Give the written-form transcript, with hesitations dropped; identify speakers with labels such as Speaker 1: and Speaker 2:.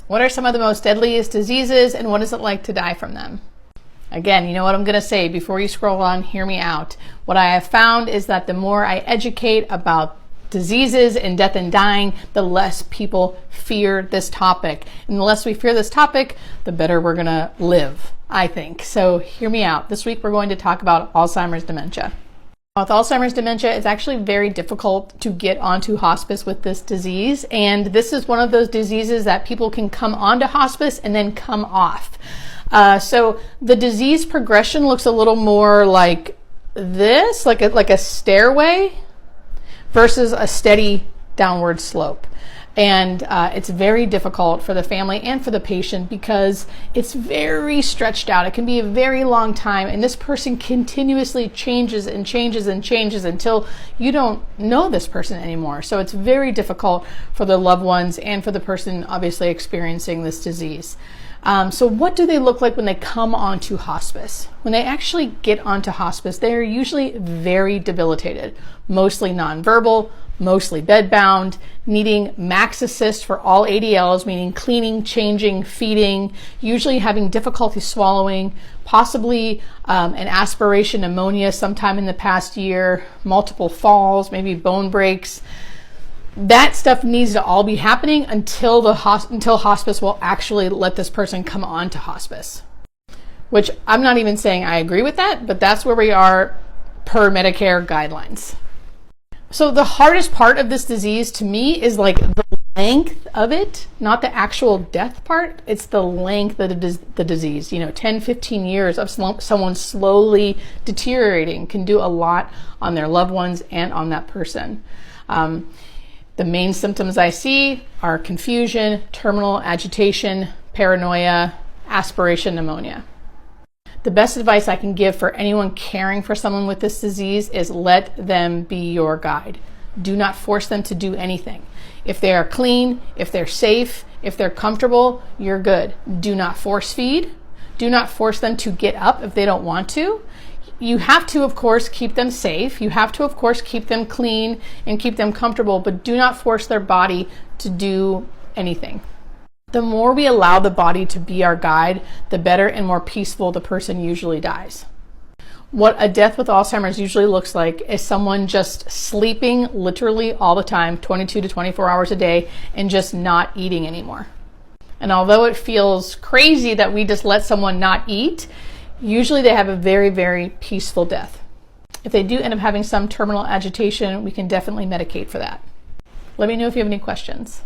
Speaker 1: What are some of the most deadliest diseases, and what is it like to die from them? Again, you know what I'm going to say before you scroll on, hear me out. What I have found is that the more I educate about diseases and death and dying, the less people fear this topic. And the less we fear this topic, the better we're going to live, I think. So hear me out. This week we're going to talk about Alzheimer's dementia. With Alzheimer's dementia, it's actually very difficult to get onto hospice with this disease. And this is one of those diseases that people can come onto hospice and then come off. So the disease progression looks a little more like this, like a stairway versus a steady downward slope. And it's very difficult for the family and for the patient because it's very stretched out. It can be a very long time, and this person continuously changes and changes and changes until you don't know this person anymore. So it's very difficult for the loved ones and for the person obviously experiencing this disease. So what do they look like when they come onto hospice? When they actually get onto hospice, they are usually very debilitated, mostly nonverbal, mostly bedbound, needing max assist for all ADLs, meaning cleaning, changing, feeding, usually having difficulty swallowing, possibly an aspiration pneumonia sometime in the past year, multiple falls, maybe bone breaks. That stuff needs to all be happening until hospice will actually let this person come on to hospice. Which I'm not even saying I agree with that, but that's where we are per Medicare guidelines. So the hardest part of this disease to me is like the length of it, not the actual death part. It's the length of the disease. 10, 15 years of someone slowly deteriorating can do a lot on their loved ones and on that person. The main symptoms I see are confusion, terminal agitation, paranoia, aspiration pneumonia. The best advice I can give for anyone caring for someone with this disease is let them be your guide. Do not force them to do anything. If they are clean, if they're safe, if they're comfortable, you're good. Do not force feed. Do not force them to get up if they don't want to. You have to, of course, keep them safe. You have to, of course, keep them clean and keep them comfortable, but do not force their body to do anything. The more we allow the body to be our guide, the better and more peaceful the person usually dies. What a death with Alzheimer's usually looks like is someone just sleeping literally all the time, 22 to 24 hours a day, and just not eating anymore. And although it feels crazy that we just let someone not eat, usually they have a very, very peaceful death. If they do end up having some terminal agitation, we can definitely medicate for that. Let me know if you have any questions.